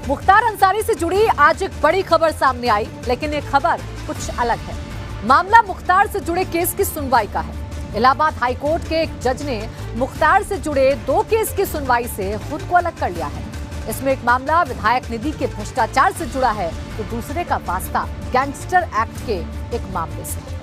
मुख्तार अंसारी से जुड़ी आज एक बड़ी खबर सामने आई, लेकिन ये खबर कुछ अलग है। मामला मुख्तार से जुड़े केस की सुनवाई का है। इलाहाबाद हाईकोर्ट के एक जज ने मुख्तार से जुड़े 2 केस की सुनवाई से खुद को अलग कर लिया है। इसमें एक मामला विधायक निधि के भ्रष्टाचार से जुड़ा है, तो दूसरे का वास्ता गैंगस्टर एक्ट के एक मामले से।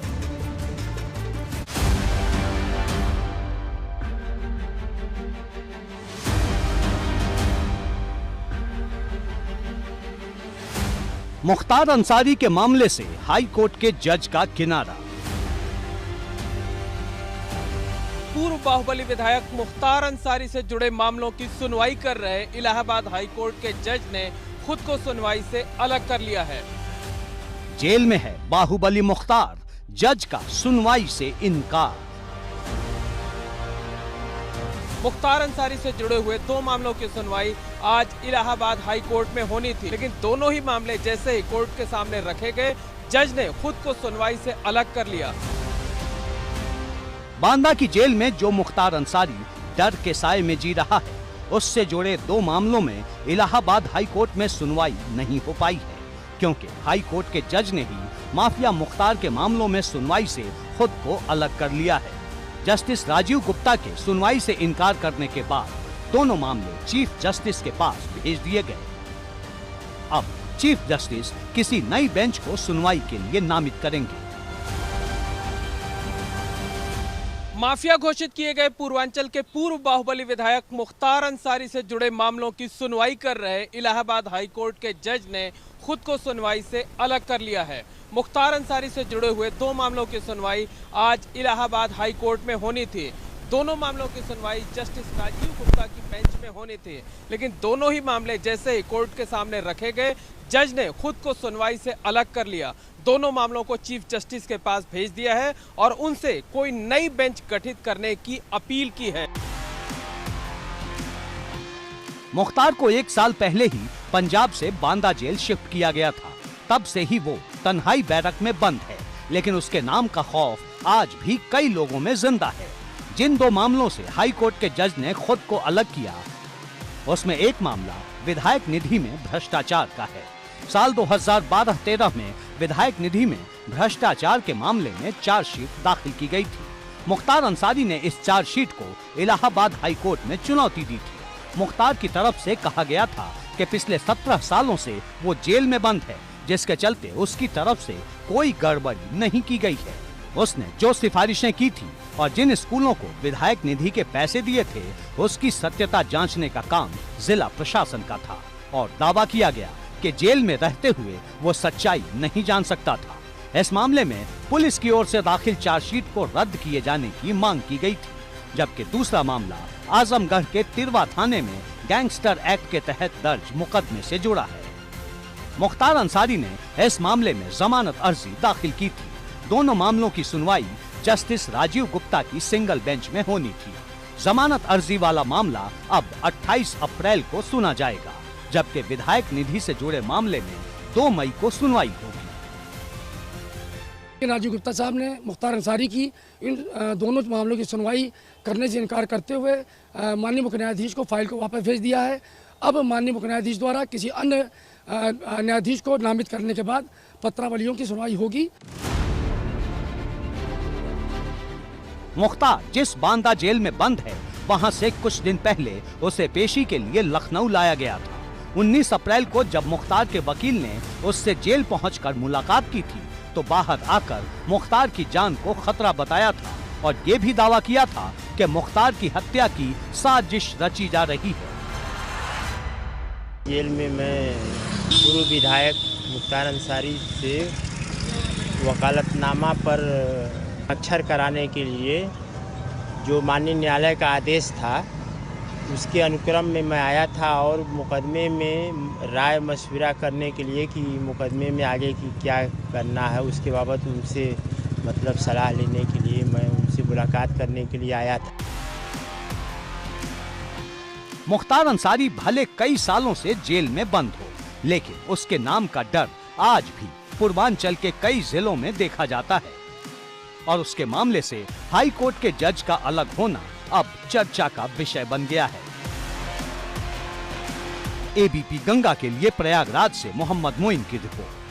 मुख्तार अंसारी के मामले से हाई कोर्ट के जज का किनारा। पूर्व बाहुबली विधायक मुख्तार अंसारी से जुड़े मामलों की सुनवाई कर रहे इलाहाबाद हाई कोर्ट के जज ने खुद को सुनवाई से अलग कर लिया है। जेल में है बाहुबली मुख्तार, जज का सुनवाई से इनकार। मुख्तार अंसारी से जुड़े हुए 2 मामलों की सुनवाई आज इलाहाबाद हाई कोर्ट में होनी थी, लेकिन दोनों ही मामले जैसे ही कोर्ट के सामने रखे गए, जज ने खुद को सुनवाई से अलग कर लिया। बांदा की जेल में जो मुख्तार अंसारी डर के साए में जी रहा है, उससे जुड़े 2 मामलों में इलाहाबाद हाई कोर्ट में सुनवाई नहीं हो पाई है, क्योंकि हाई कोर्ट के जज ने ही माफिया मुख्तार के मामलों में सुनवाई से खुद को अलग कर लिया है। जस्टिस राजीव गुप्ता के सुनवाई से इनकार करने के बाद दोनों मामले चीफ जस्टिस के पास भेज दिए गए। अब चीफ जस्टिस किसी नई बेंच को सुनवाई के लिए नामित करेंगे। माफिया घोषित किए गए पूर्वांचल के पूर्व बाहुबली विधायक मुख्तार अंसारी से जुड़े मामलों की सुनवाई कर रहे इलाहाबाद हाई कोर्ट के जज ने खुद को सुनवाई से अलग कर लिया है। मुख्तार अंसारी से जुड़े हुए 2 मामलों की सुनवाई आज इलाहाबाद हाई कोर्ट में होनी थी। दोनों मामलों की सुनवाई जस्टिस राजीव गुप्ता की बेंच में होनी थी, लेकिन दोनों ही मामले जैसे ही कोर्ट के सामने रखे गए, जज ने खुद को सुनवाई से अलग कर लिया। दोनों मामलों को चीफ जस्टिस के पास भेज दिया है और उनसे कोई नई बेंच गठित करने की अपील की है। मुख्तार को 1 साल पहले ही पंजाब से बांदा जेल शिफ्ट किया गया था। तब से ही वो तन्हाई बैरक में बंद है, लेकिन उसके नाम का खौफ आज भी कई लोगों में जिंदा है। जिन 2 मामलों से हाई कोर्ट के जज ने खुद को अलग किया, उसमें एक मामला विधायक निधि में भ्रष्टाचार का है। साल 2012-13 में विधायक निधि में भ्रष्टाचार के मामले में चार्जशीट दाखिल की गई थी। मुख्तार अंसारी ने इस चार्जशीट को इलाहाबाद हाई कोर्ट में चुनौती दी थी। मुख्तार की तरफ से कहा गया था कि पिछले 17 सालों से वो जेल में बंद है, जिसके चलते उसकी तरफ से कोई गड़बड़ी नहीं की गई है। उसने जो सिफारिशें की थी और जिन स्कूलों को विधायक निधि के पैसे दिए थे, उसकी सत्यता जांचने का काम जिला प्रशासन का था और दावा किया गया कि जेल में रहते हुए वो सच्चाई नहीं जान सकता था। इस मामले में पुलिस की ओर से दाखिल चार्जशीट को रद्द किए जाने की मांग की गई थी, जबकि दूसरा मामला आजमगढ़ के तिरवा थाने में गैंगस्टर एक्ट के तहत दर्ज मुकदमे से जुड़ा है। मुख्तार अंसारी ने इस मामले में जमानत अर्जी दाखिल की थी। दोनों मामलों की सुनवाई जस्टिस राजीव गुप्ता की सिंगल बेंच में होनी थी। जमानत अर्जी वाला मामला अब 28 अप्रैल को सुना जाएगा, जबकि विधायक निधि से जुड़े मामले में 2 मई को सुनवाई होगी। राजीव गुप्ता साहब ने मुख्तार अंसारी की इन दोनों मामलों की सुनवाई करने से इनकार करते हुए माननीय मुख्य न्यायाधीश को फाइल को वापस भेज दिया है। अब माननीय मुख्य न्यायाधीश द्वारा किसी अन्य न्यायाधीश को नामित करने के बाद पत्रावलियों की सुनवाई होगी। मुख्तार जिस बांदा जेल में बंद है, वहां से कुछ दिन पहले उसे पेशी के लिए लखनऊ लाया गया था। 19 अप्रैल को जब मुख्तार के वकील ने उससे जेल पहुंचकर मुलाकात की थी, तो बाहर आकर मुख्तार की जान को खतरा बताया था और ये भी दावा किया था कि मुख्तार की हत्या की साजिश रची जा रही है। जेल में मैं पूर्व विधायक मुख्तार अंसारी से वकालतनामा पर अक्षर कराने के लिए जो माननीय न्यायालय का आदेश था, उसके अनुक्रम में मैं आया था और मुकदमे में राय मशविरा करने के लिए कि मुकदमे में आगे की क्या करना है, उसके बाबत उनसे मतलब सलाह लेने के लिए मैं उनसे मुलाकात करने के लिए आया था। मुख्तार अंसारी भले कई सालों से जेल में बंद हो, लेकिन उसके नाम का डर आज भी पूर्वांचल के कई जिलों में देखा जाता है और उसके मामले से हाई कोर्ट के जज का अलग होना अब चर्चा का विषय बन गया है। एबीपी गंगा के लिए प्रयागराज से मोहम्मद मोइन की रिपोर्ट।